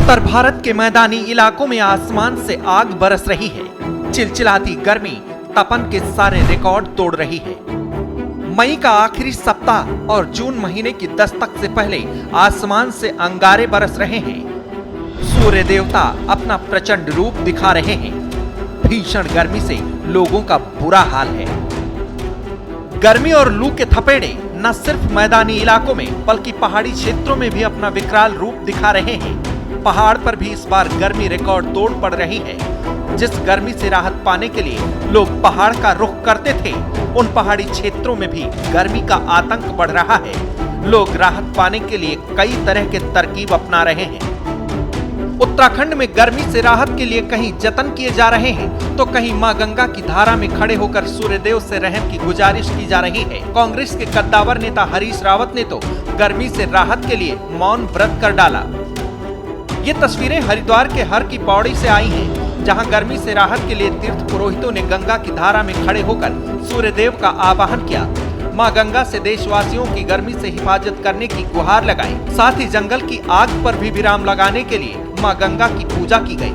उत्तर भारत के मैदानी इलाकों में आसमान से आग बरस रही है। चिलचिलाती गर्मी तपन के सारे रिकॉर्ड तोड़ रही है। मई का आखिरी सप्ताह और जून महीने की दस्तक से पहले आसमान से अंगारे बरस रहे हैं। सूर्य देवता अपना प्रचंड रूप दिखा रहे हैं। भीषण गर्मी से लोगों का बुरा हाल है। गर्मी और लू के थपेड़े न सिर्फ मैदानी इलाकों में बल्कि पहाड़ी क्षेत्रों में भी अपना विकराल रूप दिखा रहे हैं। पहाड़ पर भी इस बार गर्मी रिकॉर्ड तोड़ पड़ रही है। जिस गर्मी से राहत पाने के लिए लोग पहाड़ का रुख करते थे, उन पहाड़ी क्षेत्रों में भी गर्मी का आतंक बढ़ रहा है। लोग राहत पाने के लिए कई तरह के तरकीब अपना रहे हैं। उत्तराखंड में गर्मी से राहत के लिए कहीं जतन किए जा रहे हैं तो कहीं मां गंगा की धारा में खड़े होकर सूर्यदेव से रहम की गुजारिश की जा रही है। कांग्रेस के कद्दावर नेता हरीश रावत ने तो गर्मी से राहत के लिए मौन व्रत कर डाला। ये तस्वीरें हरिद्वार के हर की पौड़ी से आई हैं, जहां गर्मी से राहत के लिए तीर्थ पुरोहितों ने गंगा की धारा में खड़े होकर सूर्यदेव का आवाहन किया। मां गंगा से देशवासियों की गर्मी से हिफाजत करने की गुहार लगाई। साथ ही जंगल की आग पर भी विराम लगाने के लिए मां गंगा की पूजा की गई।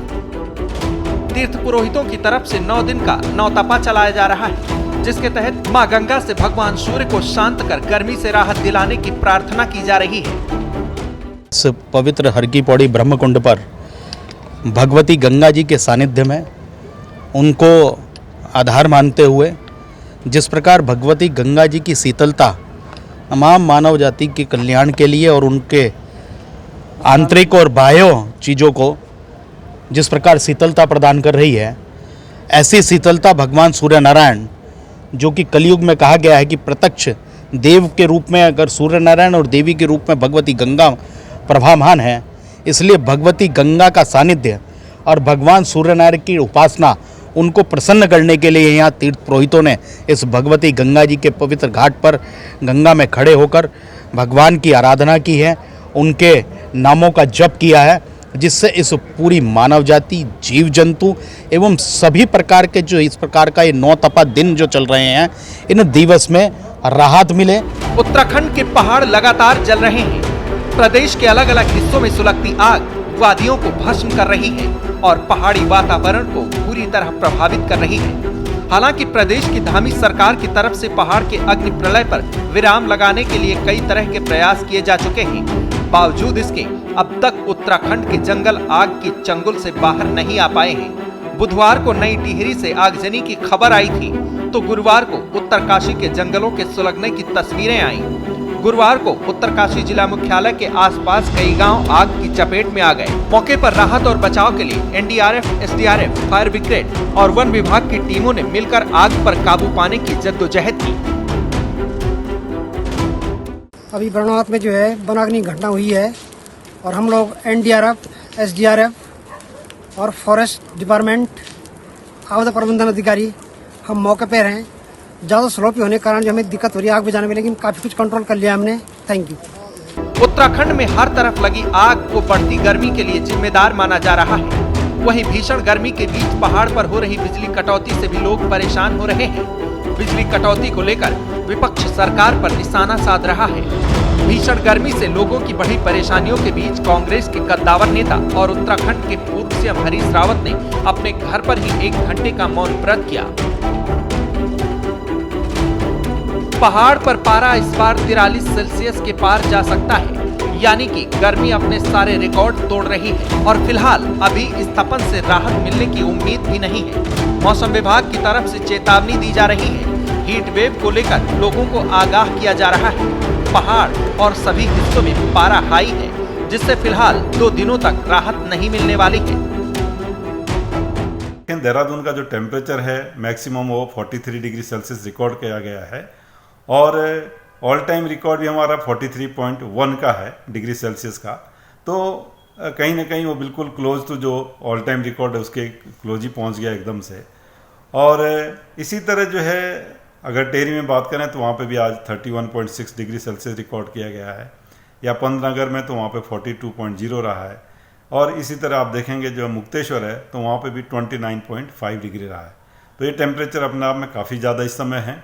तीर्थ पुरोहितों की तरफ से 9 दिन का नौतपा चलाया जा रहा है, जिसके तहत मां गंगा से भगवान सूर्य को शांत कर गर्मी से राहत दिलाने की प्रार्थना की जा रही है। इस पवित्र हर की पौड़ी ब्रह्मकुंड पर भगवती गंगा जी के सानिध्य में उनको आधार मानते हुए जिस प्रकार भगवती गंगा जी की शीतलता तमाम मानव जाति के कल्याण के लिए और उनके आंतरिक और बाह्य चीज़ों को जिस प्रकार शीतलता प्रदान कर रही है, ऐसी शीतलता भगवान सूर्य नारायण, जो कि कलयुग में कहा गया है कि प्रत्यक्ष देव के रूप में अगर सूर्य नारायण और देवी के रूप में भगवती गंगा प्रभामान है, इसलिए भगवती गंगा का सानिध्य और भगवान सूर्य नारायण की उपासना उनको प्रसन्न करने के लिए यहाँ तीर्थ पुरोहितों ने इस भगवती गंगा जी के पवित्र घाट पर गंगा में खड़े होकर भगवान की आराधना की है, उनके नामों का जप किया है, जिससे इस पूरी मानव जाति, जीव जंतु एवं सभी प्रकार के जो इस प्रकार का ये 9 तपा दिन जो चल रहे हैं, इन दिवस में राहत मिले। उत्तराखंड के पहाड़ लगातार जल रहे हैं। प्रदेश के अलग अलग हिस्सों में सुलगती आग वादियों को भस्म कर रही है और पहाड़ी वातावरण को पूरी तरह प्रभावित कर रही है। हालांकि प्रदेश की धामी सरकार की तरफ से पहाड़ के अग्नि प्रलय पर विराम लगाने के लिए कई तरह के प्रयास किए जा चुके हैं। बावजूद इसके अब तक उत्तराखंड के जंगल आग की चंगुल से बाहर नहीं आ पाए हैं। बुधवार को नई टिहरी से आगजनी की खबर आई थी, तो गुरुवार को उत्तरकाशी के जंगलों के सुलगने की तस्वीरें आईं। गुरुवार को उत्तरकाशी जिला मुख्यालय के आसपास कई गांव आग की चपेट में आ गए। मौके पर राहत और बचाव के लिए एनडीआरएफ, एसडीआरएफ, फायर ब्रिगेड और वन विभाग की टीमों ने मिलकर आग पर काबू पाने की जद्दोजहद की। अभी बरनाथ में जो है वनाग्नि घटना हुई है और हम लोग एनडीआरएफ, एसडीआरएफ और फॉरेस्ट डिपार्टमेंट, आपदा प्रबंधन अधिकारी हम मौके पर हैं। ज़्यादा स्लोपी होने के कारण जो हमें दिक्कत हो रही है आग बुझाने में, लेकिन काफ़ी कुछ कंट्रोल कर लिया हमने। Thank you. उत्तराखंड में हर तरफ लगी आग को बढ़ती गर्मी के लिए जिम्मेदार माना जा रहा है। वहीं भीषण गर्मी के बीच पहाड़ पर हो रही बिजली कटौती से भी लोग परेशान हो रहे हैं। बिजली कटौती को लेकर विपक्ष सरकार पर निशाना साध रहा है। भीषण गर्मी से लोगों की बढ़ी परेशानियों के बीच कांग्रेस के कद्दावर नेता और उत्तराखंड के पूर्व सीएम हरीश रावत ने अपने घर पर ही 1 घंटे का मौन व्रत किया। पहाड़ पर पारा इस बार 43 सेल्सियस के पार जा सकता है, यानी कि गर्मी अपने सारे रिकॉर्ड तोड़ रही है और फिलहाल अभी इस तपन से राहत मिलने की उम्मीद भी नहीं है। मौसम विभाग की तरफ से चेतावनी दी जा रही है। हीट वेव को लेकर लोगों को आगाह किया जा रहा है। पहाड़ और सभी हिस्सों में पारा हाई है, जिससे फिलहाल 2 दिनों तक राहत नहीं मिलने वाली है। देहरादून का जो टेम्परेचर है मैक्सिमम वो 43 डिग्री सेल्सियस रिकॉर्ड किया गया है और ऑल टाइम रिकॉर्ड भी हमारा 43.1 का है डिग्री सेल्सियस का। तो कहीं ना कहीं वो बिल्कुल क्लोज टू जो ऑल टाइम रिकॉर्ड है उसके क्लोज ही पहुंच गया एकदम से। और इसी तरह जो है अगर टेहरी में बात करें तो वहाँ पे भी आज 31.6 डिग्री सेल्सियस रिकॉर्ड किया गया है, या पंतनगर में तो वहाँ पे 42.0 रहा है। और इसी तरह आप देखेंगे जो मुक्तेश्वर है तो वहाँ पे भी 29.5 डिग्री रहा है। तो ये टेम्परेचर अपने आप में काफ़ी ज़्यादा इस समय है,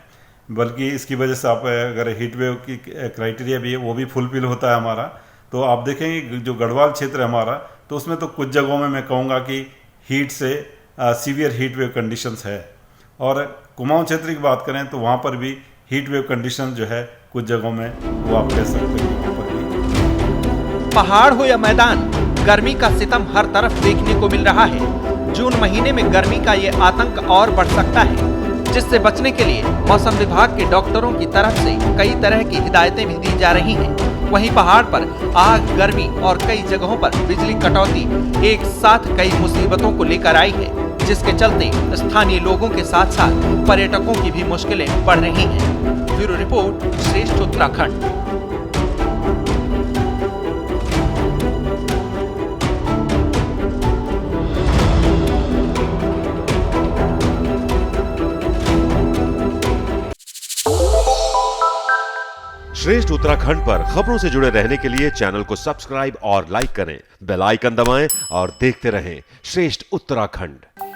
बल्कि इसकी वजह से आप अगर हीट वेव की क्राइटेरिया भी है वो भी फुलफिल होता है हमारा। तो आप देखेंगे जो गढ़वाल क्षेत्र है हमारा तो उसमें तो कुछ जगहों में मैं कहूँगा कि हीट से सीवियर हीट वेव कंडीशंस है। और कुमाऊं क्षेत्र की बात करें तो वहाँ पर भी हीट वेव कंडीशन जो है कुछ जगहों में वो आप कह सकते हैं वहाँ पर भी। पहाड़ हो या मैदान, गर्मी का सितम हर तरफ देखने को मिल रहा है। जून महीने में गर्मी का ये आतंक और बढ़ सकता है, जिससे बचने के लिए मौसम विभाग के डॉक्टरों की तरफ से कई तरह की हिदायतें भी दी जा रही हैं। वहीं पहाड़ पर आग, गर्मी और कई जगहों पर बिजली कटौती एक साथ कई मुसीबतों को लेकर आई है, जिसके चलते स्थानीय लोगों के साथ साथ पर्यटकों की भी मुश्किलें बढ़ रही हैं। ब्यूरो रिपोर्ट, श्रेष्ठ उत्तराखंड। श्रेष्ठ उत्तराखंड पर खबरों से जुड़े रहने के लिए चैनल को सब्सक्राइब और लाइक करें, बेल आइकन दबाएं और देखते रहें श्रेष्ठ उत्तराखंड।